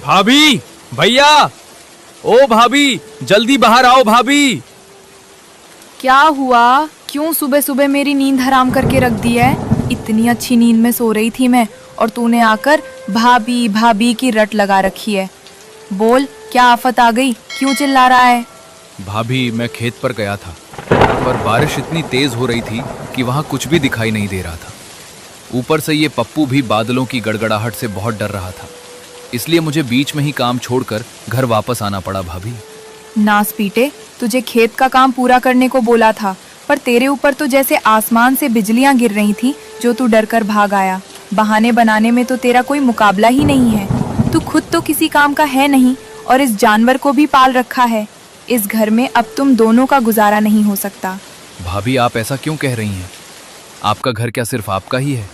भाभी, भैया, ओ भाभी, जल्दी बाहर आओ भाभी। क्या हुआ? क्यों सुबह सुबह मेरी नींद हराम करके रख दी है? इतनी अच्छी नींद में सो रही थी मैं और तूने आकर भाभी भाभी की रट लगा रखी है। बोल, क्या आफत आ गई? क्यों चिल्ला रहा है? भाभी, मैं खेत पर गया था पर बारिश इतनी तेज हो रही थी कि वहां कुछ भी दिखाई नहीं दे रहा था। ऊपर से ये पप्पू भी बादलों की गड़गड़ाहट से बहुत डर रहा था, इसलिए मुझे बीच में ही काम छोड़कर घर वापस आना पड़ा। भाभी, नास पीटे, तुझे खेत का काम पूरा करने को बोला था, पर तेरे ऊपर तो जैसे आसमान से बिजलियां गिर रही थी जो तू डर कर भाग आया। बहाने बनाने में तो तेरा कोई मुकाबला ही नहीं है। तू खुद तो किसी काम का है नहीं और इस जानवर को भी पाल रखा है। इस घर में अब तुम दोनों का गुजारा नहीं हो सकता। भाभी, आप ऐसा क्यों कह रही हैं? आपका घर क्या सिर्फ आपका ही है?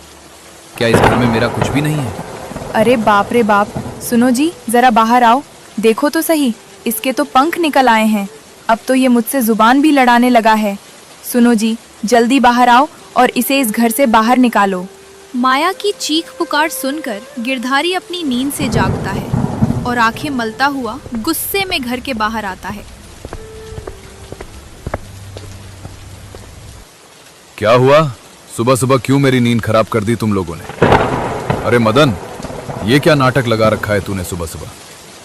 क्या इस घर में मेरा कुछ भी नहीं है? अरे बाप रे बाप, सुनो जी, जरा बाहर आओ, देखो तो सही, इसके तो पंख निकल आए हैं। अब तो ये मुझसे जुबान भी लड़ाने लगा है। सुनो जी, जल्दी बाहर आओ और इसे इस घर से बाहर निकालो। माया की चीख पुकार सुनकर गिरधारी अपनी नींद से जागता है और आंखें मलता हुआ गुस्से में घर के बाहर आता है। क्या हुआ? सुबह सुबह क्यों मेरी नींद खराब कर दी तुम लोगों ने? अरे मदन, ये क्या नाटक लगा रखा है तूने सुबह सुबह?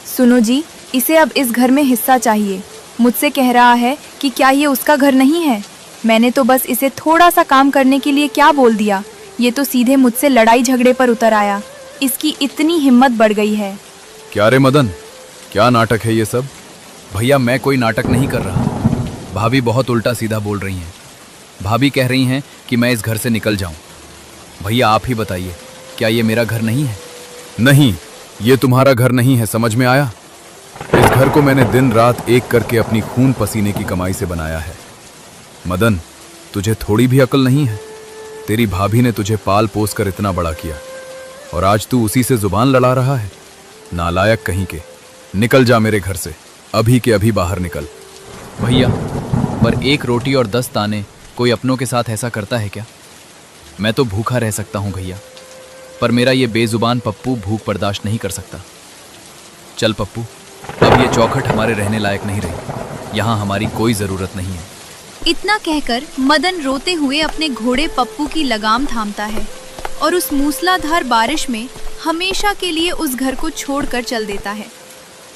सुनो जी, इसे अब इस घर में हिस्सा चाहिए। मुझसे कह रहा है कि क्या ये उसका घर नहीं है। मैंने तो बस इसे थोड़ा सा काम करने के लिए क्या बोल दिया, ये तो सीधे मुझसे लड़ाई झगड़े पर उतर आया। इसकी इतनी हिम्मत बढ़ गई है। क्या रे मदन, क्या नाटक है ये सब? भैया, मैं कोई नाटक नहीं कर रहा। भाभी बहुत उल्टा सीधा बोल रही हैं। भाभी कह रही हैं कि मैं इस घर से निकल जाऊं। भैया, आप ही बताइए, क्या ये मेरा घर नहीं है? नहीं, ये तुम्हारा घर नहीं है, समझ में आया? इस घर को मैंने दिन रात एक करके अपनी खून पसीने की कमाई से बनाया है। मदन, तुझे थोड़ी भी अकल नहीं है? तेरी भाभी ने तुझे पाल पोस कर इतना बड़ा किया और आज तू उसी से जुबान लड़ा रहा है? नालायक कहीं के। निकल जा मेरे घर से, अभी के अभी बाहर निकल। भैया, पर एक रोटी और 10 ताने कोई अपनों के साथ ऐसा करता है क्या? मैं तो भूखा रह सकता हूँ भैया, पर मेरा ये बेजुबान पप्पू भूख बर्दाश्त नहीं कर सकता। चल पप्पू, अब ये चौखट हमारे रहने लायक नहीं रही। यहाँ हमारी कोई जरूरत नहीं है। इतना कहकर मदन रोते हुए अपने घोड़े पप्पू की लगाम थामता है और उस मूसलाधार बारिश में हमेशा के लिए उस घर को छोड़कर चल देता है।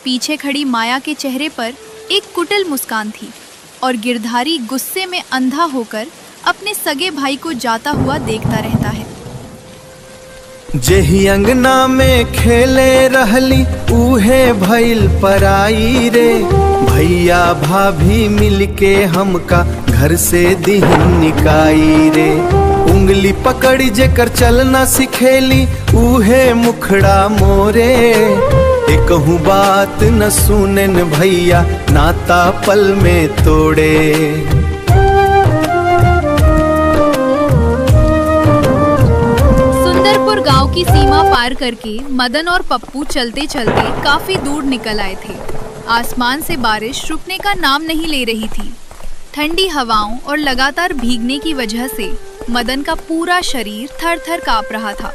पीछे खड़ी माया के चेहरे पर एक कुटिल मुस्कान थी और गिरधारी गुस्से में अंधा होकर अपने सगे भाई को जाता हुआ देखता रहता है। जेही अंगना में खेले रहली उहे भइल पराई रे। भैया भाभी मिलके हमका घर से दीन निकाई रे। उंगली पकड़ी जेकर चलना सिखेली उहे मुखड़ा मोरे। एकहू बात न सुनेन भैया नाता पल में तोड़े। सुंदरपुर गांव की सीमा पार करके मदन और पप्पू चलते चलते काफी दूर निकल आए थे। आसमान से बारिश रुकने का नाम नहीं ले रही थी। ठंडी हवाओं और लगातार भीगने की वजह से मदन का पूरा शरीर थर थर कांप रहा था।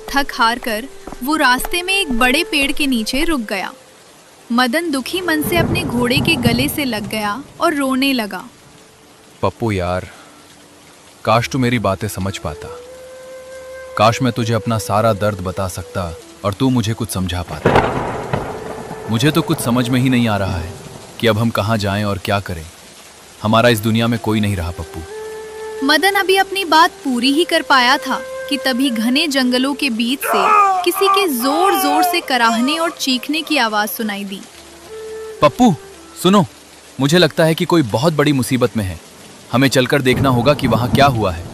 थक हार कर वो रास्ते में एक बड़े पेड़ के नीचे रुक गया। मदन दुखी मन से अपने घोड़े के गले से लग गया और रोने लगा। पप्पू यार, काश तू मेरी बातें समझ पाता। काश मैं तुझे अपना सारा दर्द बता सकता और तू मुझे कुछ समझा पाता। मुझे तो कुछ समझ में ही नहीं आ रहा है कि अब हम कहाँ जाएं और क्या करें। हमारा इस दुनिया में कोई नहीं रहा पप्पू। मदन अभी अपनी बात पूरी ही कर पाया था कि तभी घने जंगलों के बीच से किसी के जोर जोर से कराहने और चीखने की आवाज सुनाई दी। पप्पू सुनो, मुझे लगता है कि कोई बहुत बड़ी मुसीबत में है। हमें चलकर देखना होगा कि वहाँ क्या हुआ है।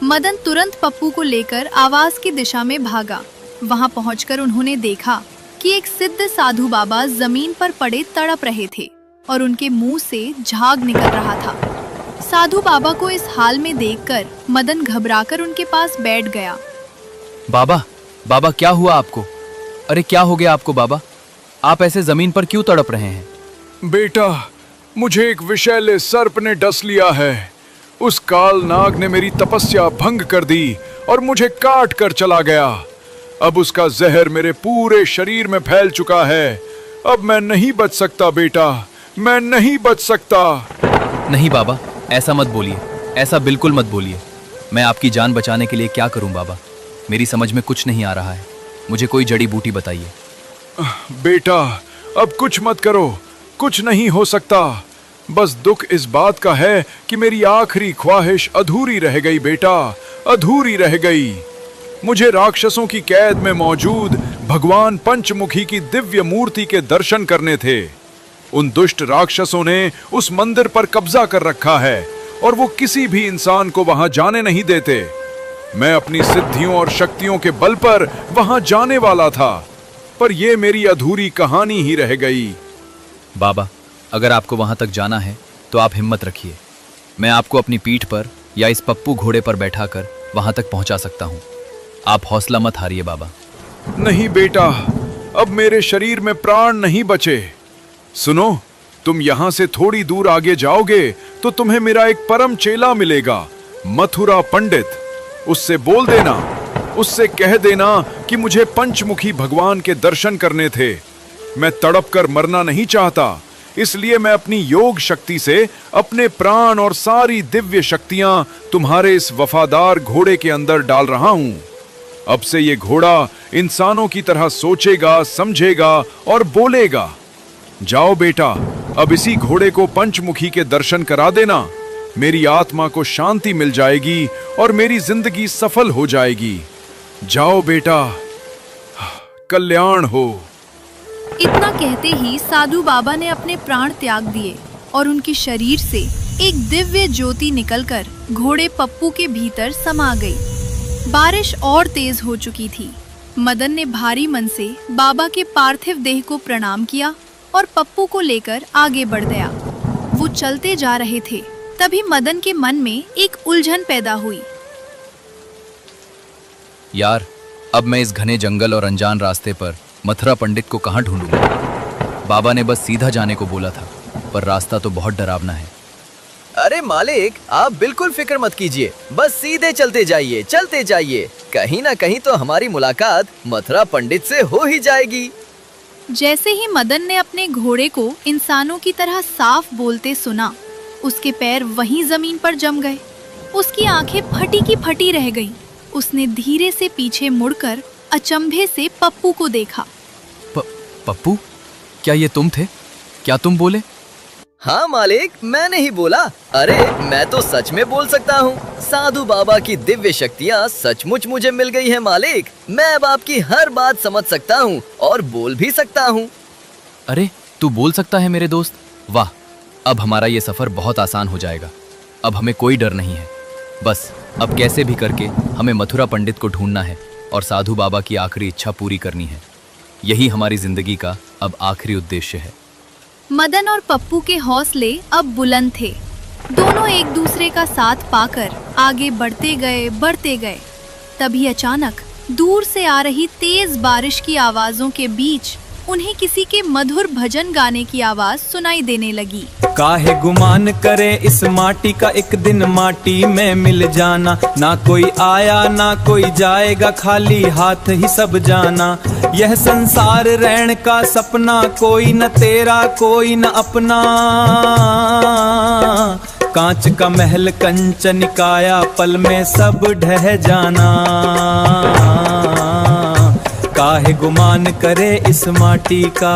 मदन तुरंत पप्पू को लेकर आवाज की दिशा में भागा। वहाँ पहुंचकर उन्होंने देखा कि एक सिद्ध साधु बाबा जमीन पर पड़े तड़प रहे थे और उनके मुंह से झाग निकल रहा था। साधु बाबा को इस हाल में देखकर मदन घबराकर उनके पास बैठ गया। बाबा, बाबा क्या हुआ आपको? अरे क्या हो गया आपको बाबा? आप ऐसे जमीन पर क्यों तड़प रहे हैं? बेटा, मुझे एक विषैले सर्प ने डस लिया है। उस काल नाग ने मेरी तपस्या भंग कर दी और मुझे काट कर चला गया। अब उसका जहर मेरे पूरे शरीर में फैल चुका है। अब मैं नहीं बच सकता बेटा, मैं नहीं बच सकता। नहीं बाबा, ऐसा मत बोलिए, ऐसा बिल्कुल मत बोलिए। मैं आपकी जान बचाने के लिए क्या करूं बाबा? मेरी समझ में कुछ नहीं आ रहा है। मुझे कोई जड़ी बूटी बताइए। बेटा, अब कुछ मत करो, कुछ नहीं हो सकता। बस दुख इस बात का है कि मेरी आखिरी ख्वाहिश अधूरी रह गई बेटा, अधूरी रह गई। मुझे राक्षसों की कैद में मौजूद भगवान पंचमुखी की दिव्य मूर्ति के दर्शन करने थे। उन दुष्ट राक्षसों ने उस मंदिर पर कब्जा कर रखा है और वो किसी भी इंसान को वहां जाने नहीं देते। मैं अपनी सिद्धियों और शक्तियों के बल पर वहां जाने वाला था, पर यह मेरी अधूरी कहानी ही रह गई। बाबा, अगर आपको वहां तक जाना है तो आप हिम्मत रखिए। मैं आपको अपनी पीठ पर या इस पप्पू घोड़े पर बैठाकर वहां तक पहुंचा सकता हूं। आप हौसला मत हारिए बाबा। नहीं बेटा, अब मेरे शरीर में प्राण नहीं बचे। सुनो, तुम यहां से थोड़ी दूर आगे जाओगे तो तुम्हें मेरा एक परम चेला मिलेगा, मथुरा पंडित। उससे बोल देना, उससे कह देना कि मुझे पंचमुखी भगवान के दर्शन करने थे। मैं तड़प कर मरना नहीं चाहता, इसलिए मैं अपनी योग शक्ति से अपने प्राण और सारी दिव्य शक्तियां तुम्हारे इस वफादार घोड़े के अंदर डाल रहा हूं। अब से ये घोड़ा इंसानों की तरह सोचेगा, समझेगा और बोलेगा। जाओ बेटा, अब इसी घोड़े को पंचमुखी के दर्शन करा देना। मेरी आत्मा को शांति मिल जाएगी और मेरी जिंदगी सफल हो जाएगी। जाओ बेटा, कल्याण हो। इतना कहते ही साधु बाबा ने अपने प्राण त्याग दिए और उनके शरीर से एक दिव्य ज्योति निकलकर घोड़े पप्पू के भीतर समा गई। बारिश और तेज हो चुकी थी। मदन ने भारी मन से बाबा के पार्थिव देह को प्रणाम किया और पप्पू को लेकर आगे बढ़ गया। वो चलते जा रहे थे, तभी मदन के मन में एक उलझन पैदा हुई। यार, अब मैं इस घने जंगल और अनजान रास्ते पर मथुरा पंडित को कहाँ ढूंढूंगा? बाबा ने बस सीधा जाने को बोला था, पर रास्ता तो बहुत डरावना है। अरे मालिक, आप बिल्कुल फिक्र मत कीजिए, बस सीधे चलते जाइए, चलते जाइए। कहीं ना कहीं तो हमारी मुलाकात मथुरा पंडित से हो ही जाएगी। जैसे ही मदन ने अपने घोड़े को इंसानों की तरह साफ बोलते सुना, उसके पैर वहीं जमीन पर जम गए। उसकी आंखें फटी की फटी रह गईं। उसने धीरे से पीछे मुड़कर अचंभे से पप्पू को देखा। पप्पू, क्या ये तुम थे? क्या तुम बोले? हाँ मालिक, मैंने ही बोला। अरे मैं तो सच में बोल सकता हूँ। साधु बाबा की दिव्य शक्तियाँ सचमुच मुझे मिल गई है मालिक। मैं अब आपकी हर बात समझ सकता हूँ और बोल भी सकता हूँ। अरे, तू बोल सकता है मेरे दोस्त? वाह, अब हमारा ये सफर बहुत आसान हो जाएगा। अब हमें कोई डर नहीं है। बस अब कैसे भी करके हमें मथुरा पंडित को ढूंढना है और साधु बाबा की आखिरी इच्छा पूरी करनी है। यही हमारी जिंदगी का अब आखिरी उद्देश्य है। मदन और पप्पू के हौसले अब बुलंद थे। दोनों एक दूसरे का साथ पाकर आगे बढ़ते गए। तभी अचानक दूर से आ रही तेज बारिश की आवाजों के बीच उन्हें किसी के मधुर भजन गाने की आवाज सुनाई देने लगी। काहे गुमान करे इस माटी का, एक दिन माटी में मिल जाना। ना कोई आया ना कोई जाएगा, खाली हाथ ही सब जाना। यह संसार रैन का सपना, कोई न तेरा कोई न अपना। कांच का महल कंचन काया, पल में सब ढह जाना। काहे गुमान करे इस माटी का।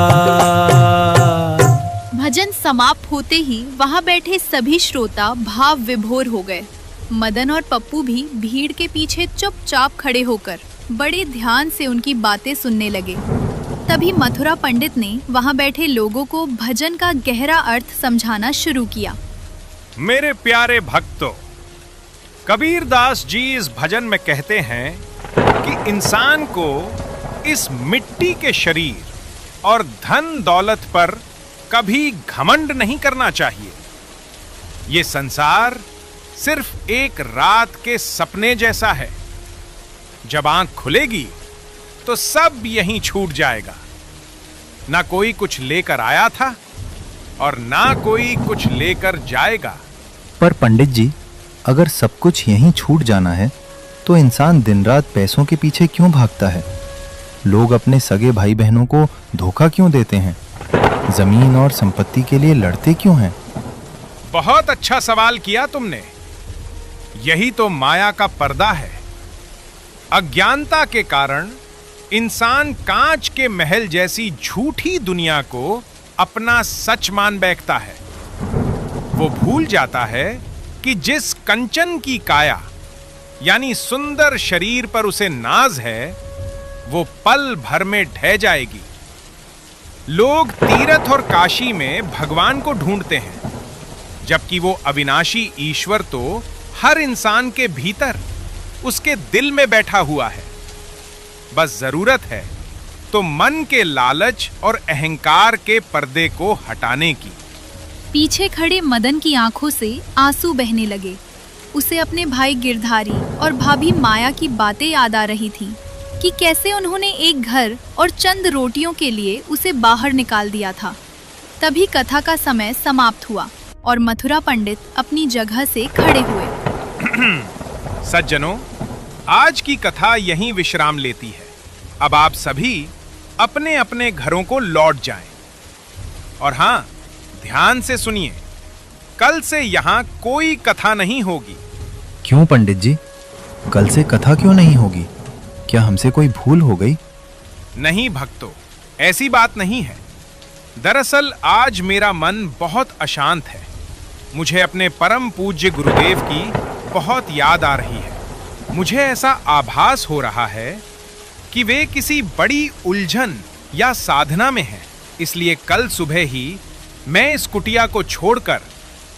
भजन समाप्त होते ही वहां बैठे सभी श्रोता भाव विभोर हो गए। मदन और पप्पू भी भीड़ के पीछे चुपचाप खड़े होकर बड़े ध्यान से उनकी बातें सुनने लगे। तभी मथुरा पंडित ने वहां बैठे लोगों को भजन का गहरा अर्थ समझाना शुरू किया। मेरे प्यारे भक्तों, कबीर दास जी इस भजन में कहते हैं कि इंसान को इस मिट्टी के शरीर और धन दौलत पर कभी घमंड नहीं करना चाहिए। ये संसार सिर्फ एक रात के सपने जैसा है। जब आंख खुलेगी तो सब यहीं छूट जाएगा। ना कोई कुछ लेकर आया था और ना कोई कुछ लेकर जाएगा। पर पंडित जी, अगर सब कुछ यहीं छूट जाना है तो इंसान दिन रात पैसों के पीछे क्यों भागता है? लोग अपने सगे भाई बहनों को धोखा क्यों देते हैं? जमीन और संपत्ति के लिए लड़ते क्यों हैं? बहुत अच्छा सवाल किया तुमने। यही तो माया का पर्दा है। अज्ञानता के कारण इंसान कांच के महल जैसी झूठी दुनिया को अपना सच मान बैठता है। वो भूल जाता है कि जिस कंचन की काया यानी सुंदर शरीर पर उसे नाज है, वो पल भर में ढह जाएगी। लोग तीरथ और काशी में भगवान को ढूंढते हैं, जबकि वो अविनाशी ईश्वर तो हर इंसान के भीतर, उसके दिल में बैठा हुआ है। बस जरूरत है तो मन के लालच और अहंकार के पर्दे को हटाने की। पीछे खड़े मदन की आंखों से आंसू बहने लगे। उसे अपने भाई गिरधारी और भाभी माया की बातें याद आ रही थीं कि कैसे उन्होंने एक घर और चंद रोटियों के लिए उसे बाहर निकाल दिया था। तभी कथा का समय समाप्त हुआ और मथुरा पंडित अपनी जगह से खड़े हुए। सज्जनों, आज की कथा यहीं विश्राम लेती है। अब आप सभी अपने अपने घरों को लौट जाएं। और हाँ, ध्यान से सुनिए, कल से यहाँ कोई कथा नहीं होगी। क्यों पंडित जी? कल से कथा क्यों नहीं होगी? क्या हमसे कोई भूल हो गई? नहीं भक्तों, ऐसी बात नहीं है। दरअसल आज मेरा मन बहुत अशांत है। मुझे अपने परम पूज्य गुरुदेव की बहुत याद आ रही है। मुझे ऐसा आभास हो रहा है कि वे किसी बड़ी उलझन या साधना में हैं। इसलिए कल सुबह ही मैं इस कुटिया को छोड़कर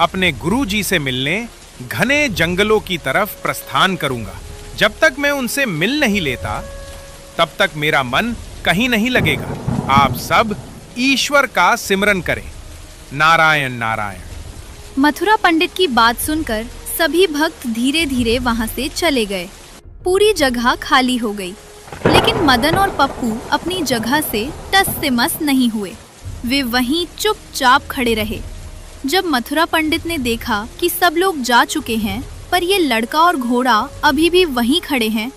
अपने गुरुजी से मिलने घने जंगलों की तरफ प्रस्थान करूंगा। जब तक मैं उनसे मिल नहीं लेता, तब तक मेरा मन कहीं नहीं लगेगा। आप सब ईश्वर का सिमरन करें। नारायण नारायण। मथुरा पंडित की बात सुनकर सभी भक्त धीरे धीरे वहां से चले गए। पूरी जगह खाली हो गई, लेकिन मदन और पप्पू अपनी जगह से टस से मस नहीं हुए। वे वहीं चुपचाप खड़े रहे। जब मथुरा पंडित ने देखा कि सब लोग जा चुके हैं पर ये लड़का और घोड़ा अभी भी वहीं खड़े हैं,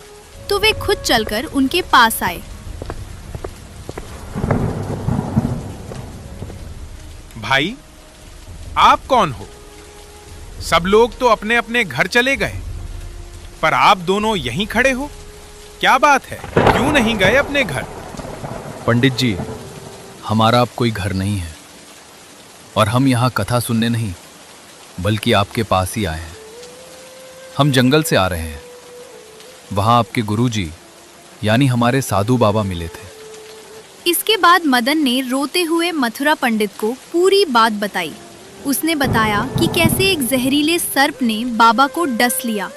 तो वे खुद चलकर उनके पास आए। भाई, आप कौन हो? सब लोग तो अपने अपने घर चले गए, पर आप दोनों यहीं खड़े हो। क्या बात है? क्यों नहीं गए अपने घर? पंडित जी, हमारा अब कोई घर नहीं है और हम यहाँ कथा सुनने नहीं, बल्कि आपके पास ही आए हैं। हम जंगल से आ रहे हैं। वहाँ आपके गुरुजी यानी हमारे साधु बाबा मिले थे। इसके बाद मदन ने रोते हुए मथुरा पंडित को पूरी बात बताई। उसने बताया कि कैसे एक जहरीले सर्प ने बाबा को डस लिया,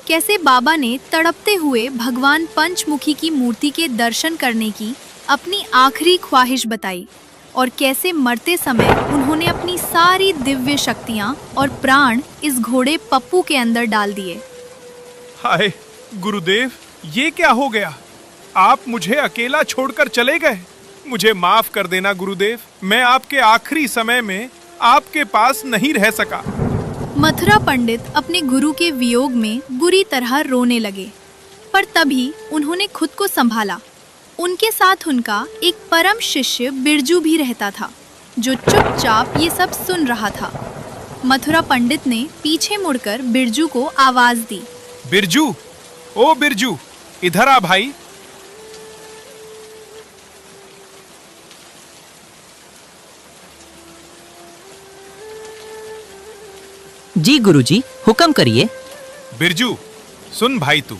कैसे बाबा ने तड़पते हुए भगवान पंचमुखी की मूर्ति के दर्शन करने की अपनी आखिरी ख्वाहिश बताई, और कैसे मरते समय उन्होंने अपनी सारी दिव्य शक्तियाँ और प्राण इस घोड़े पप्पू के अंदर डाल दिए। हाय गुरुदेव, ये क्या हो गया? आप मुझे अकेला छोड़कर चले गए। मुझे माफ कर देना गुरुदेव, मैं आपके आखिरी समय में आपके पास नहीं रह सका। मथुरा पंडित अपने गुरु के वियोग में बुरी तरह रोने लगे, पर तभी उन्होंने खुद को संभाला। उनके साथ उनका एक परम शिष्य बिरजू भी रहता था, जो चुपचाप ये सब सुन रहा था। मथुरा पंडित ने पीछे मुड़कर बिरजू को आवाज दी। बिरजू, ओ बिरजू, इधर आ भाई। जी गुरुजी, हुक्म करिए। बिरजू, सुन भाई, तू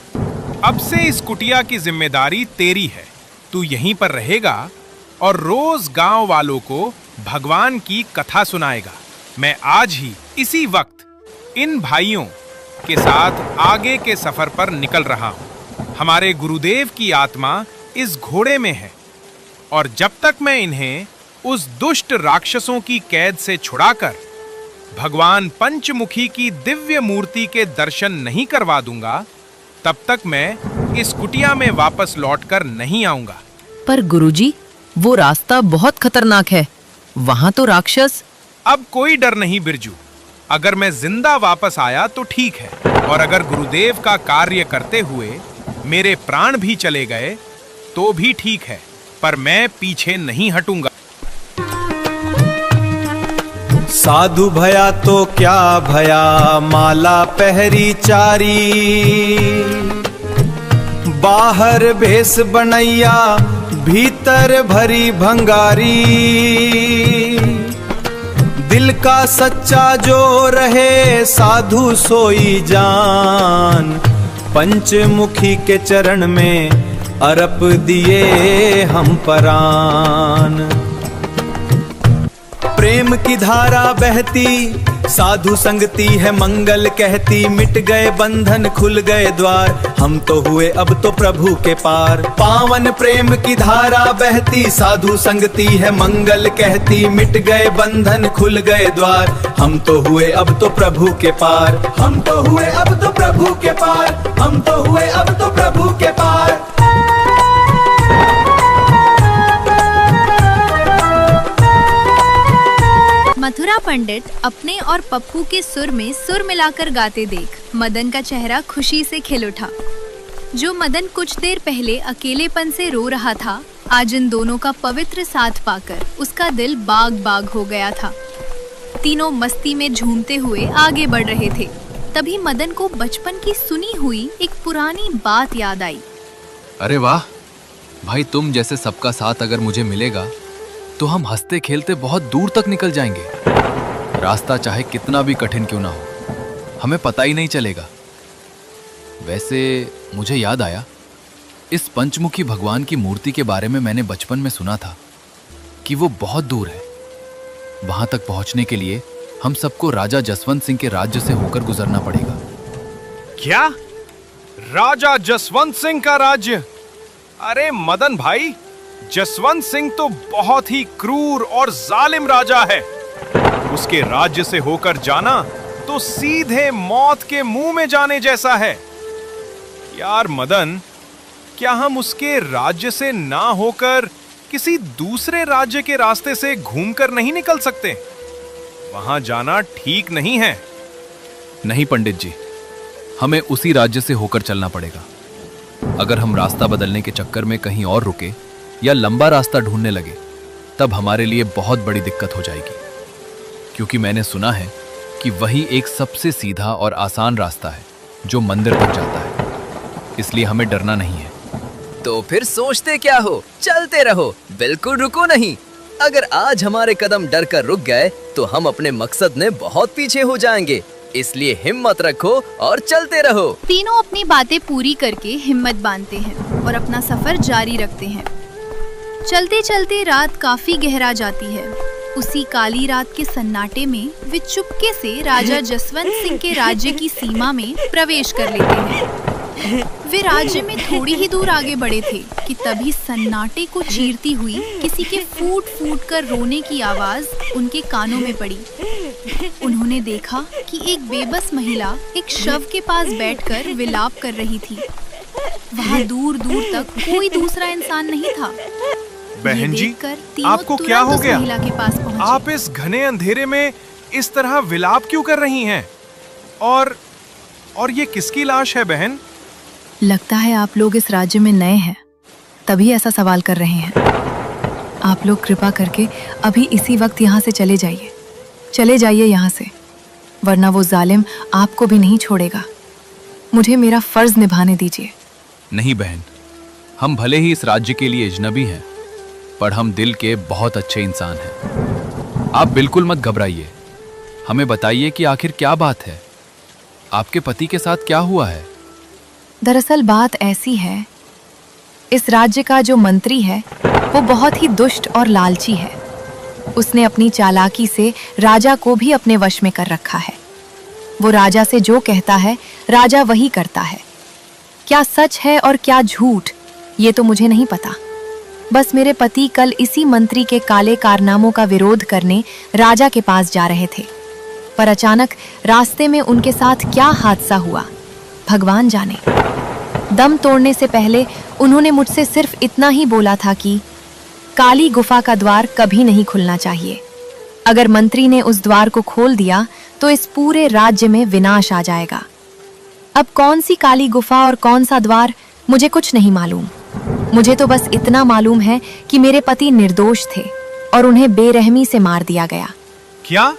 अब से इस कुटिया की जिम्मेदारी तेरी है। तू यहीं पर रहेगा और रोज गांव वालों को भगवान की कथा सुनाएगा। मैं आज ही इसी वक्त इन भाइयों के साथ आगे के सफर पर निकल रहा हूं। हमारे गुरुदेव की आत्मा इस घोड़े में है, और जब तक मैं इन्हें उस दुष्ट राक्षसों की कैद से छुड़ाकर भगवान पंचमुखी की दिव्य मूर्ति के दर्शन नहीं करवा दूंगा, तब तक मैं इस कुटिया में वापस लौटकर नहीं आऊंगा। पर गुरुजी, वो रास्ता बहुत खतरनाक है। वहां तो राक्षस। अब कोई डर नहीं बिरजू। अगर मैं जिंदा वापस आया तो ठीक है, और अगर गुरुदेव का कार्य करते हुए मेरे प्राण भी चले गए तो भी ठीक है, पर मैं पीछे नहीं हटूंगा। साधु भया तो क्या भया, माला पहरी चारी। बाहर भेष बनैया, भीतर भरी भंगारी। दिल का सच्चा जो रहे, साधु सोई जान। पंचमुखी के चरण में अर्प दिए हम परान। प्रेम की धारा बहती, साधु संगति है मंगल कहती। मिट गए बंधन, खुल गए द्वार, हम तो हुए अब तो प्रभु के पार। पावन प्रेम की धारा बहती, साधु संगति है मंगल कहती। मिट गए बंधन, खुल गए द्वार, हम तो हुए अब तो प्रभु के पार। हम तो हुए अब तो प्रभु के पार, हम तो हुए अब तो प्रभु के पार। मथुरा पंडित अपने और पप्पू के सुर में सुर मिलाकर गाते देख मदन का चेहरा खुशी से खिल उठा। जो मदन कुछ देर पहले अकेलेपन से रो रहा था, आज इन दोनों का पवित्र साथ पाकर उसका दिल बाग बाग हो गया था। तीनों मस्ती में झूमते हुए आगे बढ़ रहे थे। तभी मदन को बचपन की सुनी हुई एक पुरानी बात याद आई। अरे वाह भाई, तुम जैसे सबका साथ अगर मुझे मिलेगा तो हम हंसते खेलते बहुत दूर तक निकल जाएंगे। रास्ता चाहे कितना भी कठिन क्यों ना हो, हमें पता ही नहीं चलेगा। वैसे मुझे याद आया, इस पंचमुखी भगवान की मूर्ति के बारे में मैंने बचपन में सुना था कि वो बहुत दूर है। वहां तक पहुंचने के लिए हम सबको राजा जसवंत सिंह के राज्य से होकर गुजरना पड़ेगा। क्या? राजा जसवंत सिंह का राज्य? अरे मदन भाई, जसवंत सिंह तो बहुत ही क्रूर और जालिम राजा है। उसके राज्य से होकर जाना तो सीधे मौत के मुंह में जाने जैसा है। यार मदन, क्या हम उसके राज्य से ना होकर किसी दूसरे राज्य के रास्ते से घूमकर नहीं निकल सकते? वहां जाना ठीक नहीं है। नहीं पंडित जी, हमें उसी राज्य से होकर चलना पड़ेगा। अगर हम रास्ता बदलने के चक्कर में कहीं और रुके या लंबा रास्ता ढूंढने लगे, तब हमारे लिए बहुत बड़ी दिक्कत हो जाएगी। क्योंकि मैंने सुना है कि वही एक सबसे सीधा और आसान रास्ता है जो मंदिर तक जाता है। इसलिए हमें डरना नहीं है। तो फिर सोचते क्या हो, चलते रहो, बिल्कुल रुको नहीं। अगर आज हमारे कदम डर कर रुक गए तो हम अपने मकसद में बहुत पीछे हो जाएंगे। इसलिए हिम्मत रखो और चलते रहो। तीनों अपनी बातें पूरी करके हिम्मत बांधते हैं और अपना सफर जारी रखते हैं। चलते चलते रात काफी गहरा जाती है। उसी काली रात के सन्नाटे में वे चुपके से राजा जसवंत सिंह के राज्य की सीमा में प्रवेश कर लेते हैं। वे राज्य में थोड़ी ही दूर आगे बढ़े थे कि तभी सन्नाटे को चीरती हुई किसी के फूट फूट कर रोने की आवाज उनके कानों में पड़ी। उन्होंने देखा कि एक बेबस महिला एक शव के पास बैठकर विलाप कर रही थी। वहाँ दूर दूर तक कोई दूसरा इंसान नहीं था। बहन जी, आपको क्या हो गया? महिला के पास पहुंचे। आप इस घने अंधेरे में इस तरह विलाप क्यों कर रही हैं? और ये किसकी लाश है बहन? लगता है आप लोग इस राज्य में नए हैं, तभी ऐसा सवाल कर रहे हैं। आप लोग कृपा करके अभी इसी वक्त यहाँ से चले जाइए यहाँ से, वरना वो जालिम आपको भी नहीं छोड़ेगा। मुझे मेरा फर्ज निभाने दीजिए। नहीं बहन, हम भले ही इस राज्य के लिए अजनबी हैं, पर हम दिल के बहुत अच्छे इंसान हैं। आप बिल्कुल मत घबराइए। हमें बताइए कि आखिर क्या बात है, आपके पति के साथ क्या हुआ है? दरअसल बात ऐसी है, इस राज्य का जो मंत्री है वो बहुत ही दुष्ट और लालची है। उसने अपनी चालाकी से राजा को भी अपने वश में कर रखा है। वो राजा से जो कहता है राजा वही करता है। क्या सच है और क्या झूठ, ये तो मुझे नहीं पता। बस मेरे पति कल इसी मंत्री के काले कारनामों का विरोध करने राजा के पास जा रहे थे, पर अचानक रास्ते में उनके साथ क्या हादसा हुआ भगवान जाने। दम तोड़ने से पहले उन्होंने मुझसे सिर्फ इतना ही बोला था कि काली गुफा का द्वार कभी नहीं खुलना चाहिए। अगर मंत्री ने उस द्वार को खोल दिया तो इस पूरे राज्य में विनाश आ जाएगा। अब कौन सी काली गुफा और कौन सा द्वार, मुझे कुछ नहीं मालूम। मुझे तो बस इतना मालूम है कि मेरे पति निर्दोष थे और उन्हें बेरहमी से मार दिया गया। क्या?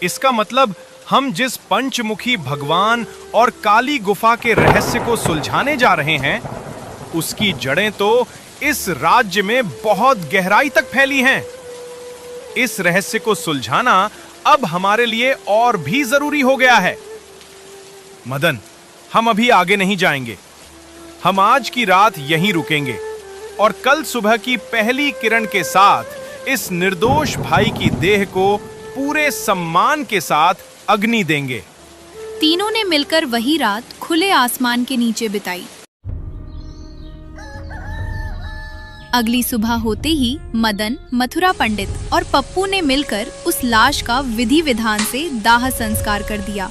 इसका मतलब हम जिस पंचमुखी भगवान और काली गुफा के रहस्य को सुलझाने जा रहे हैं, उसकी जड़ें तो इस राज्य में बहुत गहराई तक फैली हैं। इस रहस्य को सुलझाना अब हमारे लिए और भी जरूरी हो गया है। मदन, हम अभी आगे नहीं जाएंगे। हम आज की रात यहीं रुकेंगे और कल सुबह की पहली किरण के साथ इस निर्दोष भाई की देह को पूरे सम्मान के साथ अग्नि देंगे। तीनों ने मिलकर वही रात खुले आसमान के नीचे बिताई। अगली सुबह होते ही मदन, मथुरा पंडित और पप्पू ने मिलकर उस लाश का विधि विधान से दाह संस्कार कर दिया।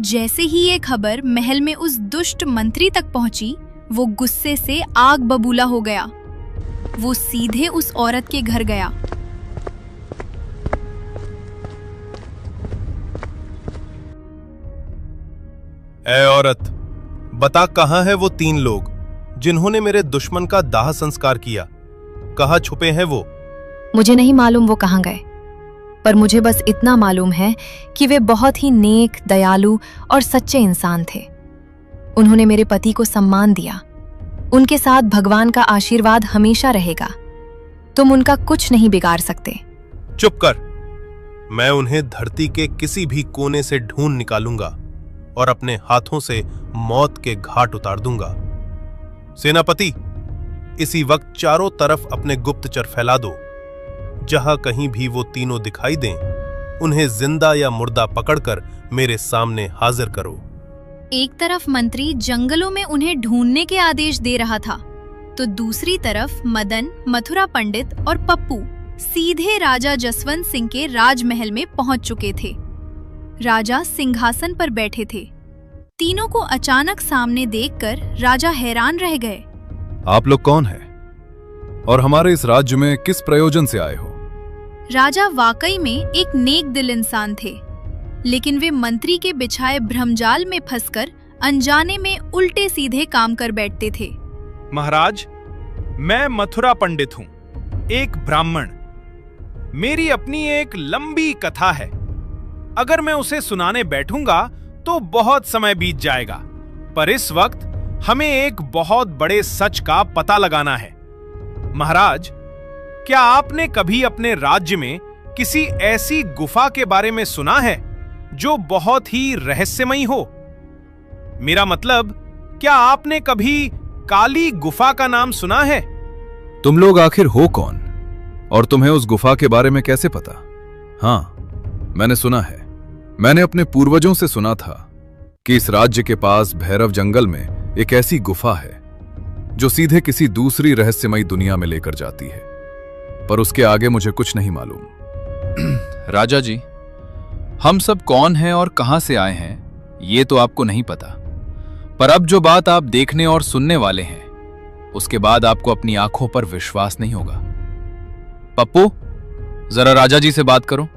जैसे ही ये खबर महल में उस दुष्ट मंत्री तक पहुंची, वो गुस्से से आग बबूला हो गया। वो सीधे उस औरत के घर गया। ऐ औरत, बता कहां है वो 3 लोग जिन्होंने मेरे दुश्मन का दाह संस्कार किया? कहां छुपे हैं वो? मुझे नहीं मालूम वो कहाँ गए, पर मुझे बस इतना मालूम है कि वे बहुत ही नेक, दयालु और सच्चे इंसान थे। उन्होंने मेरे पति को सम्मान दिया। उनके साथ भगवान का आशीर्वाद हमेशा रहेगा। तुम उनका कुछ नहीं बिगाड़ सकते। चुप कर। मैं उन्हें धरती के किसी भी कोने से ढूंढ निकालूंगा और अपने हाथों से मौत के घाट उतार दूंगा। सेनापति, इसी वक्त चारों तरफ अपने गुप्तचर फैला दो। जहां कहीं भी वो तीनों दिखाई दें, उन्हें जिंदा या मुर्दा पकड़कर मेरे सामने हाजिर करो। एक तरफ मंत्री जंगलों में उन्हें ढूंढने के आदेश दे रहा था, तो दूसरी तरफ मदन, मथुरा पंडित और पप्पू सीधे राजा जसवंत सिंह के राजमहल में पहुंच चुके थे। राजा सिंहासन पर बैठे थे। तीनों को अचानक सामने देखकर राजा हैरान रह गए। आप लोग कौन हैं? और हमारे इस राज्य में किस प्रयोजन से आए हो? राजा वाकई में एक नेक दिल इंसान थे, लेकिन वे मंत्री के बिछाए भ्रमजाल में फंसकर अनजाने में उल्टे सीधे काम कर बैठते थे। महाराज, मैं मथुरा पंडित हूं, एक ब्राह्मण। मेरी अपनी एक लंबी कथा है। अगर मैं उसे सुनाने बैठूंगा तो बहुत समय बीत जाएगा, पर इस वक्त हमें एक बहुत बड़े सच का पता लगाना है। महाराज, क्या आपने कभी अपने राज्य में किसी ऐसी गुफा के बारे में सुना है जो बहुत ही रहस्यमयी हो? मेरा मतलब, क्या आपने कभी काली गुफा का नाम सुना है? तुम लोग आखिर हो कौन और तुम्हें उस गुफा के बारे में कैसे पता? हाँ, मैंने सुना है। मैंने अपने पूर्वजों से सुना था कि इस राज्य के पास भैरव जंगल में एक ऐसी गुफा है जो सीधे किसी दूसरी रहस्यमयी दुनिया में लेकर जाती है, पर उसके आगे मुझे कुछ नहीं मालूम। राजा जी, हम सब कौन हैं और कहां से आए हैं ये तो आपको नहीं पता, पर अब जो बात आप देखने और सुनने वाले हैं, उसके बाद आपको अपनी आंखों पर विश्वास नहीं होगा। पप्पू, जरा राजा जी से बात करो।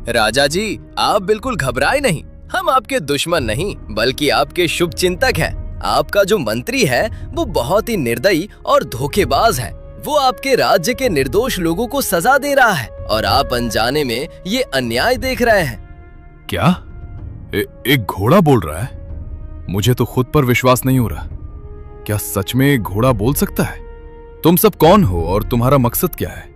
राजा जी, आप बिल्कुल घबराए नहीं। हम आपके दुश्मन नहीं, बल्कि आपके शुभ चिंतक हैं। आपका जो मंत्री है वो बहुत ही निर्दयी और धोखेबाज है। वो आपके राज्य के निर्दोष लोगों को सजा दे रहा है और आप अनजाने में ये अन्याय देख रहे हैं। क्या? एक घोड़ा बोल रहा है? मुझे तो खुद पर विश्वास नहीं हो रहा। क्या सच में एक घोड़ा बोल सकता है? तुम सब कौन हो और तुम्हारा मकसद क्या है?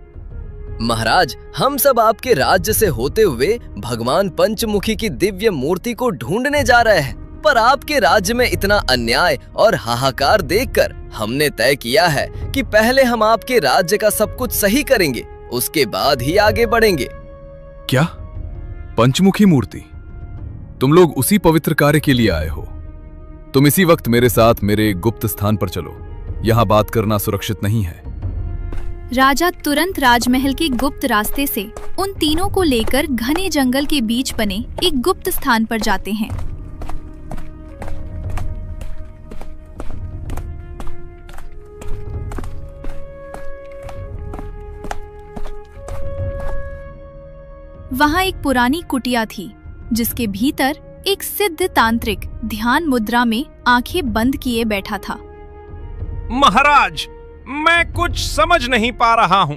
महाराज, हम सब आपके राज्य से होते हुए भगवान पंचमुखी की दिव्य मूर्ति को ढूंढने जा रहे हैं, पर आपके राज्य में इतना अन्याय और हाहाकार देखकर हमने तय किया है कि पहले हम आपके राज्य का सब कुछ सही करेंगे, उसके बाद ही आगे बढ़ेंगे। क्या? पंचमुखी मूर्ति? तुम लोग उसी पवित्र कार्य के लिए आए हो? तुम इसी वक्त मेरे साथ मेरे गुप्त स्थान पर चलो। यहाँ बात करना सुरक्षित नहीं है। राजा तुरंत राजमहल के गुप्त रास्ते से उन तीनों को लेकर घने जंगल के बीच बने एक गुप्त स्थान पर जाते हैं। वहां एक पुरानी कुटिया थी, जिसके भीतर एक सिद्ध तांत्रिक ध्यान मुद्रा में आंखें बंद किए बैठा था। महाराज, मैं कुछ समझ नहीं पा रहा हूं।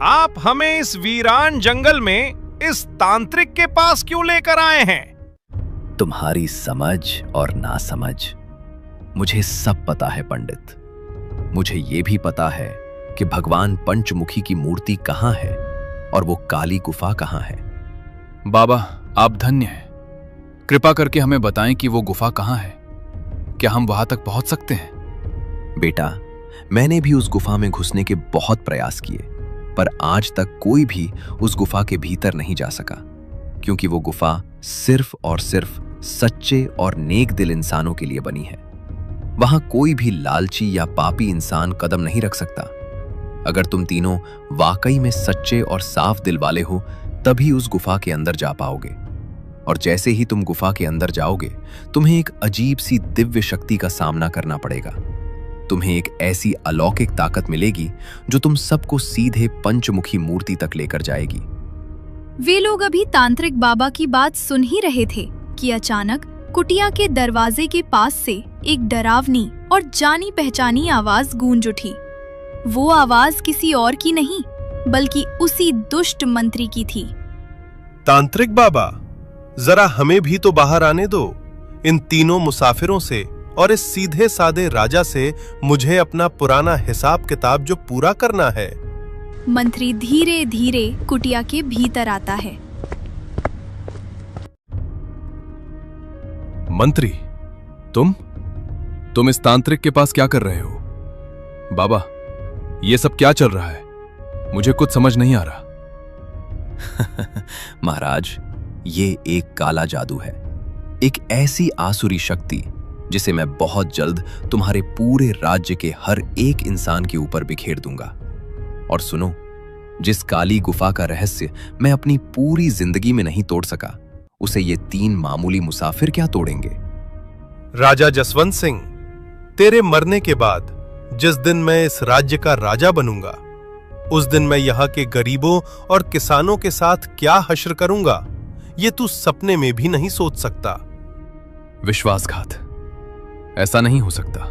आप हमें इस वीरान जंगल में इस तांत्रिक के पास क्यों लेकर आए हैं? तुम्हारी समझ और नासमझ मुझे सब पता है पंडित। मुझे ये भी पता है कि भगवान पंचमुखी की मूर्ति कहाँ है और वो काली गुफा कहाँ है। बाबा, आप धन्य हैं। कृपा करके हमें बताएं कि वो गुफा कहाँ है। क्या हम वहां तक पहुंच सकते हैं? बेटा, मैंने भी उस गुफा में घुसने के बहुत प्रयास किए, पर आज तक कोई भी उस गुफा के भीतर नहीं जा सका, क्योंकि वो गुफा सिर्फ और सिर्फ सच्चे और नेक दिल इंसानों के लिए बनी है। वहां कोई भी लालची या पापी इंसान कदम नहीं रख सकता। अगर तुम तीनों वाकई में सच्चे और साफ दिल वाले हो, तभी उस गुफा के अंदर जा पाओगे। और जैसे ही तुम गुफा के अंदर जाओगे, तुम्हें एक अजीब सी दिव्य शक्ति का सामना करना पड़ेगा। तुम्हें एक ऐसी अलौकिक ताकत मिलेगी जो तुम सबको सीधे पंचमुखी मूर्ति तक लेकर जाएगी। वे लोग अभी तांत्रिक बाबा की बात सुन ही रहे थे कि अचानक कुटिया के दरवाजे के पास से एक डरावनी और जानी पहचानी आवाज गूंज उठी। वो आवाज किसी और की नहीं, बल्कि उसी दुष्ट मंत्री की थी। तांत्रिक बाबा, जरा हमें भी तो बाहर आने दो। इन तीनों मुसाफिरों से और इस सीधे साधे राजा से मुझे अपना पुराना हिसाब किताब जो पूरा करना है। मंत्री धीरे धीरे कुटिया के भीतर आता है। मंत्री, तुम इस तांत्रिक के पास क्या कर रहे हो? बाबा, ये सब क्या चल रहा है? मुझे कुछ समझ नहीं आ रहा। महाराज, ये एक काला जादू है, एक ऐसी आसुरी शक्ति जिसे मैं बहुत जल्द तुम्हारे पूरे राज्य के हर एक इंसान के ऊपर बिखेर दूंगा। और सुनो, जिस काली गुफा का रहस्य मैं अपनी पूरी जिंदगी में नहीं तोड़ सका, उसे ये 3 मामूली मुसाफिर क्या तोड़ेंगे? राजा जसवंत सिंह, तेरे मरने के बाद जिस दिन मैं इस राज्य का राजा बनूंगा, उस दिन मैं यहाँ के गरीबों और किसानों के साथ क्या हश्र करूंगा, ये तू सपने में भी नहीं सोच सकता। विश्वासघात, ऐसा नहीं हो सकता।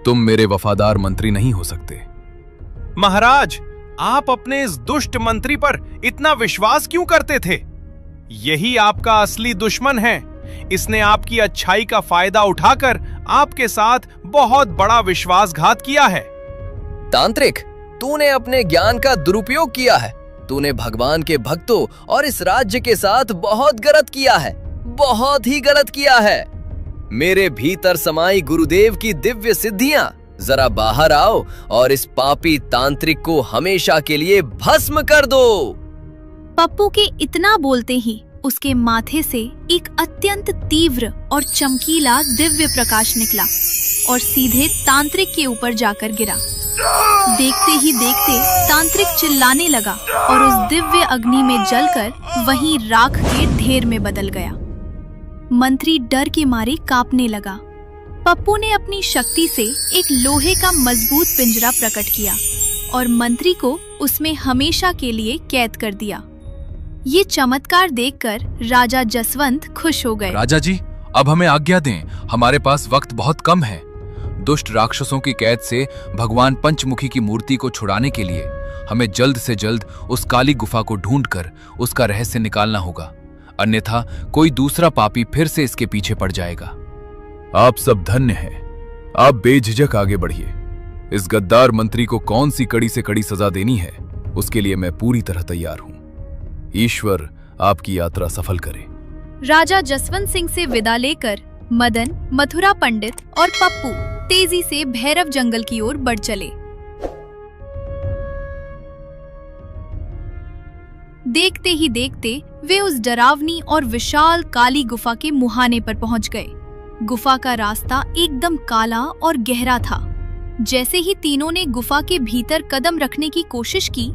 तुम मेरे वफादार मंत्री नहीं हो सकते। महाराज, आप अपने इस दुष्ट मंत्री पर इतना विश्वास क्यों करते थे? यही आपका असली दुश्मन है। इसने आपकी अच्छाई का फायदा उठाकर आपके साथ बहुत बड़ा विश्वासघात किया है। तांत्रिक, तूने अपने ज्ञान का दुरुपयोग किया है। तूने भगवान के भक्तों और इस राज्य के साथ बहुत गलत किया है, बहुत ही गलत किया है। मेरे भीतर समाई गुरुदेव की दिव्य सिद्धियां, जरा बाहर आओ और इस पापी तांत्रिक को हमेशा के लिए भस्म कर दो। पप्पू के इतना बोलते ही उसके माथे से एक अत्यंत तीव्र और चमकीला दिव्य प्रकाश निकला और सीधे तांत्रिक के ऊपर जाकर गिरा। देखते ही देखते तांत्रिक चिल्लाने लगा और उस दिव्य अग्नि में जलकर वहीं राख के ढेर में बदल गया। मंत्री डर के मारे कांपने लगा। पप्पू ने अपनी शक्ति से एक लोहे का मजबूत पिंजरा प्रकट किया और मंत्री को उसमें हमेशा के लिए कैद कर दिया। ये चमत्कार देखकर राजा जसवंत खुश हो गए। राजा जी, अब हमें आज्ञा दें, हमारे पास वक्त बहुत कम है। दुष्ट राक्षसों की कैद से भगवान पंचमुखी की मूर्ति को छुड़ाने के लिए हमें जल्द से जल्द उस काली गुफा को ढूंढकर उसका रहस्य निकालना होगा, अन्यथा कोई दूसरा पापी फिर से इसके पीछे पड़ जाएगा। आप सब धन्य हैं। आप बेझिझक आगे बढ़िए। इस गद्दार मंत्री को कौन सी कड़ी से कड़ी सजा देनी है, उसके लिए मैं पूरी तरह तैयार हूं। ईश्वर आपकी यात्रा सफल करे। राजा जसवंत सिंह से विदा लेकर मदन, मथुरा पंडित और पप्पू तेजी से भैरव जंगल की ओर बढ़ चले। देखते ही देखते वे उस डरावनी और विशाल काली गुफा के मुहाने पर पहुंच गए। गुफा का रास्ता एकदम काला और गहरा था। जैसे ही तीनों ने गुफा के भीतर कदम रखने की कोशिश की,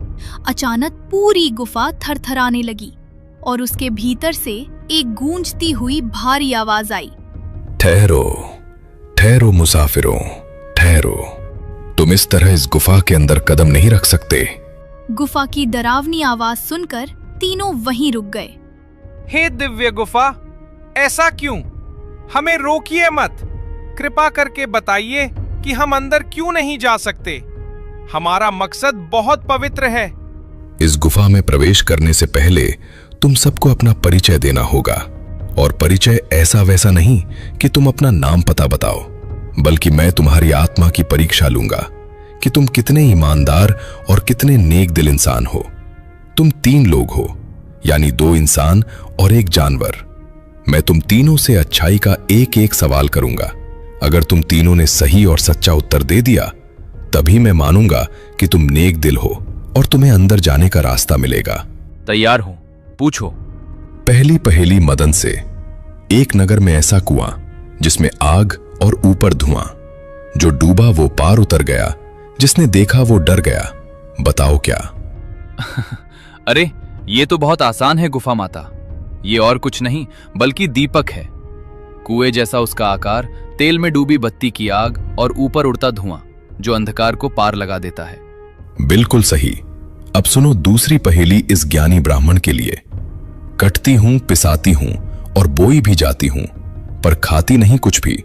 अचानक पूरी गुफा थरथराने लगी और उसके भीतर से एक गूंजती हुई भारी आवाज आई। ठहरो, ठहरो मुसाफिरों, ठहरो। तुम इस तरह इस गुफा के अंदर कदम नहीं रख सकते। गुफा की डरावनी आवाज सुनकर तीनों वहीं रुक गए। हे दिव्य गुफा, ऐसा क्यों? हमें रोकिए मत। कृपा करके बताइए कि हम अंदर क्यों नहीं जा सकते? हमारा मकसद बहुत पवित्र है। इस गुफा में प्रवेश करने से पहले तुम सबको अपना परिचय देना होगा, और परिचय ऐसा वैसा नहीं कि तुम अपना नाम पता बताओ, बल्कि मैं तुम्हारी आत्मा की परीक्षा लूंगा कि तुम कितने ईमानदार और कितने नेक दिल इंसान हो। तुम 3 लोग हो, यानी 2 इंसान और 1 जानवर। मैं तुम तीनों से अच्छाई का एक एक सवाल करूंगा। अगर तुम तीनों ने सही और सच्चा उत्तर दे दिया, तभी मैं मानूंगा कि तुम नेक दिल हो और तुम्हें अंदर जाने का रास्ता मिलेगा। तैयार हूं, पूछो। पहली पहेली मदन से। एक नगर में ऐसा कुआं जिसमें आग और ऊपर धुआं, जो डूबा वो पार उतर गया, जिसने देखा वो डर गया। बताओ क्या? अरे ये तो बहुत आसान है गुफा माता। ये और कुछ नहीं बल्कि दीपक है। कुएं जैसा उसका आकार, तेल में डूबी बत्ती की आग और ऊपर उड़ता धुआं जो अंधकार को पार लगा देता है। बिल्कुल सही। अब सुनो दूसरी पहेली इस ज्ञानी ब्राह्मण के लिए। कटती हूं, पिसाती हूं और बोई भी जाती हूं, पर खाती नहीं कुछ भी,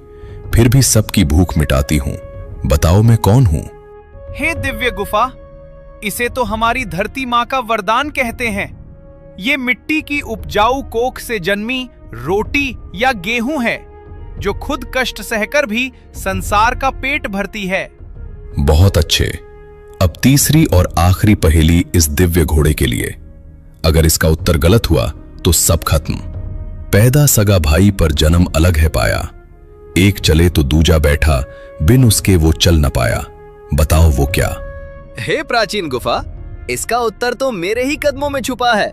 फिर भी सबकी भूख मिटाती हूं। बताओ मैं कौन हूं? हे दिव्य गुफा, इसे तो हमारी धरती माँ का वरदान कहते हैं। ये मिट्टी की उपजाऊ कोख से जन्मी रोटी या गेहूं है, जो खुद कष्ट सहकर भी संसार का पेट भरती है। बहुत अच्छे। अब तीसरी और आखिरी पहेली इस दिव्य घोड़े के लिए। अगर इसका उत्तर गलत हुआ तो सब खत्म। पैदा सगा भाई पर जन्म अलग है पाया, एक चले तो दूजा बैठा, बिन उसके वो चल न पाया। बताओ वो क्या? हे प्राचीन गुफा, इसका उत्तर तो मेरे ही कदमों में छुपा है।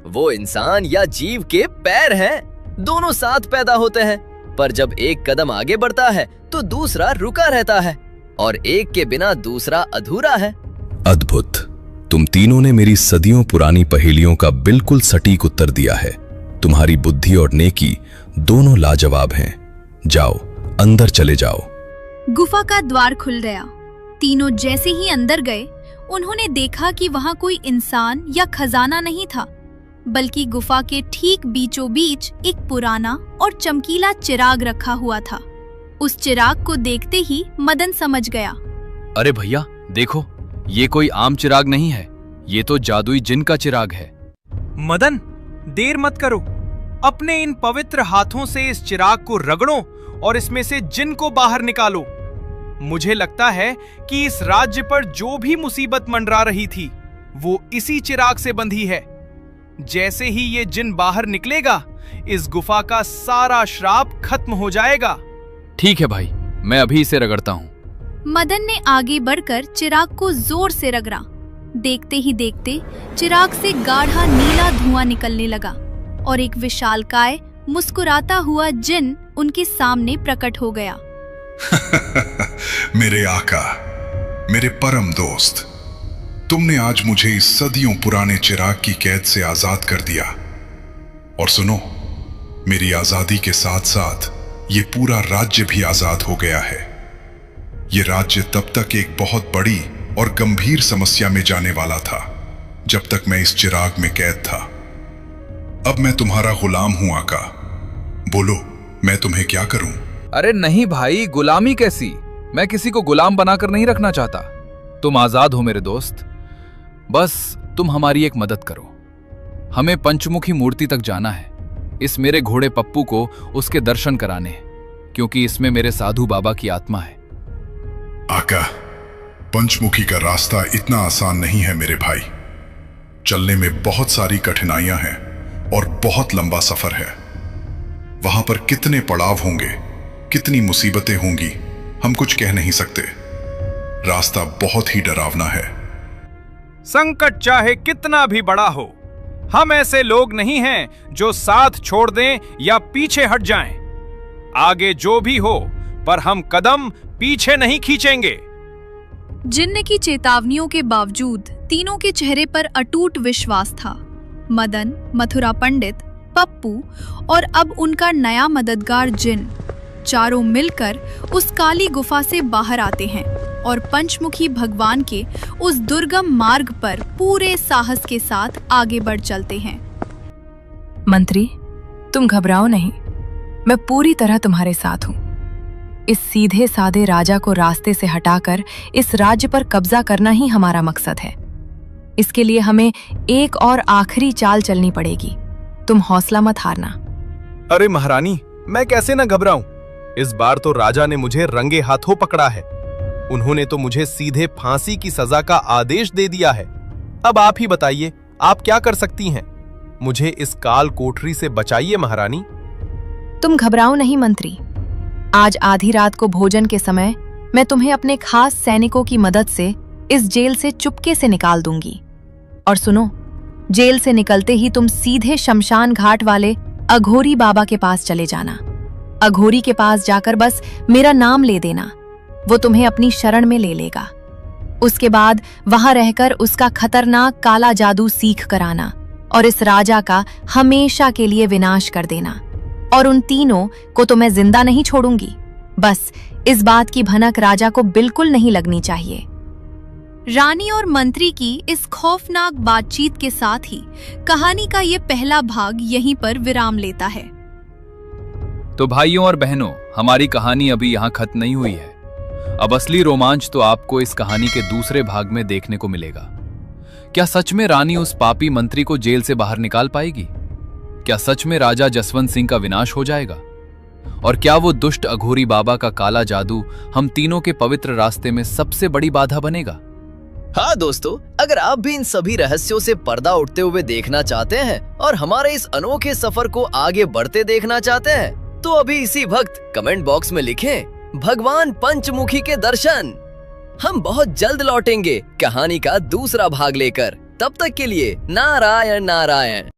वो इंसान या जीव के पैर हैं। दोनों साथ पैदा होते हैं, पर जब एक कदम आगे बढ़ता है तो दूसरा रुका रहता है, और एक के बिना दूसरा अधूरा है। अद्भुत। तुम तीनों ने मेरी सदियों पुरानी पहेलियों का बिल्कुल सटीक उत्तर दिया है। तुम्हारी बुद्धि और नेकी दोनों लाजवाब हैं। जाओ, अंदर चले जाओ। गुफा का द्वार खुल गया। तीनों जैसे ही अंदर गए, उन्होंने देखा कि वहां कोई इंसान या खजाना नहीं था, बल्कि गुफा के ठीक बीचों बीच एक पुराना और चमकीला चिराग रखा हुआ था। उस चिराग को देखते ही मदन समझ गया। अरे भैया देखो, ये कोई आम चिराग नहीं है, ये तो जादुई जिन का चिराग है। मदन, देर मत करो। अपने इन पवित्र हाथों से इस चिराग को रगड़ो और इसमें से जिन को बाहर निकालो। मुझे लगता है कि इस राज्य पर जो भी मुसीबत मंडरा रही थी, वो इसी चिराग से बंधी है। जैसे ही ये जिन बाहर निकलेगा, इस गुफा का सारा श्राप खत्म हो जाएगा। ठीक है भाई, मैं अभी इसे रगड़ता हूँ। मदन ने आगे बढ़कर चिराग को जोर से रगड़ा। देखते ही देखते चिराग से गाढ़ा नीला धुआं निकलने लगा और एक विशालकाय मुस्कुराता हुआ जिन उनके सामने प्रकट हो गया। मेरे आका, मेरे परम दोस्त, तुमने आज मुझे इस सदियों पुराने चिराग की कैद से आजाद कर दिया। और सुनो, मेरी आजादी के साथ साथ ये पूरा राज्य भी आजाद हो गया है। ये राज्य तब तक एक बहुत बड़ी और गंभीर समस्या में जाने वाला था, जब तक मैं इस चिराग में कैद था। अब मैं तुम्हारा गुलाम हूं आका। बोलो, मैं तुम्हें क्या करूं? अरे नहीं भाई, गुलामी कैसी? मैं किसी को गुलाम बनाकर नहीं रखना चाहता। तुम आजाद हो मेरे दोस्त। बस तुम हमारी एक मदद करो। हमें पंचमुखी मूर्ति तक जाना है, इस मेरे घोड़े पप्पू को उसके दर्शन कराने हैं, क्योंकि इसमें मेरे साधु बाबा की आत्मा है। आका, पंचमुखी का रास्ता इतना आसान नहीं है मेरे भाई। चलने में बहुत सारी कठिनाइयां हैं और बहुत लंबा सफर है। वहां पर कितने पड़ाव होंगे, कितनी मुसीबतें होंगी, हम कुछ कह नहीं सकते। रास्ता बहुत ही डरावना है। संकट चाहे कितना भी बड़ा हो, हम ऐसे लोग नहीं हैं जो साथ छोड़ दें या पीछे हट जाएं। आगे जो भी हो, पर हम कदम पीछे नहीं खींचेंगे। जिन्न की चेतावनियों के बावजूद तीनों के चेहरे पर अटूट विश्वास था। मदन, मथुरा पंडित, पप्पू और अब उनका नया मददगार जिन, चारों मिलकर उस काली गुफा से बाहर आते हैं और पंचमुखी भगवान के उस दुर्गम मार्ग पर पूरे साहस के साथ आगे बढ़ चलते हैं। मंत्री, तुम घबराओ नहीं, मैं पूरी तरह तुम्हारे साथ हूँ। इस सीधे साधे राजा को रास्ते से हटाकर इस राज्य पर कब्जा करना ही हमारा मकसद है। इसके लिए हमें एक और आखिरी चाल चलनी पड़ेगी। तुम हौसला मत हारना। अरे महारानी, मैं कैसे ना घबराऊं। इस बार तो राजा ने मुझे रंगे हाथों पकड़ा है। उन्होंने तो मुझे सीधे फांसी की सजा का आदेश दे दिया है। अब आप ही बताइए, आप क्या कर सकती हैं? मुझे इस काल कोठरी से बचाइए महारानी। तुम घबराओ नहीं मंत्री। आज आधी रात को भोजन के समय मैं तुम्हें अपने खास सैनिकों की मदद से इस जेल से चुपके से निकाल दूंगी। और सुनो, जेल से निकलते ही तुम सीधे शमशान घाट वाले अघोरी बाबा के पास चले जाना। अघोरी के पास जाकर बस मेरा नाम ले देना, वो तुम्हें अपनी शरण में ले लेगा। उसके बाद वहां रहकर उसका खतरनाक काला जादू सीख कर आना और इस राजा का हमेशा के लिए विनाश कर देना। और उन तीनों को तो मैं जिंदा नहीं छोड़ूंगी। बस इस बात की भनक राजा को बिल्कुल नहीं लगनी चाहिए। रानी और मंत्री की इस खौफनाक बातचीत के साथ ही कहानी का ये पहला भाग यहीं पर विराम लेता है। तो भाइयों और बहनों, हमारी कहानी अभी यहाँ खत्म नहीं हुई है। अब असली रोमांच तो आपको इस कहानी के दूसरे भाग में देखने को मिलेगा। क्या सच में रानी उस पापी मंत्री को जेल से बाहर निकाल पाएगी? क्या सच में राजा जसवंत सिंह का विनाश हो जाएगा? और क्या वो दुष्ट अघोरी बाबा का काला जादू हम तीनों के पवित्र रास्ते में सबसे बड़ी बाधा बनेगा? हाँ दोस्तों, अगर आप भी इन सभी रहस्यों से पर्दा उठते हुए देखना चाहते हैं और हमारे इस अनोखे सफर को आगे बढ़ते देखना चाहते हैं, तो अभी इसी वक्त कमेंट बॉक्स में लिखें भगवान पंचमुखी के दर्शन। हम बहुत जल्द लौटेंगे कहानी का दूसरा भाग लेकर। तब तक के लिए नारायण नारायण।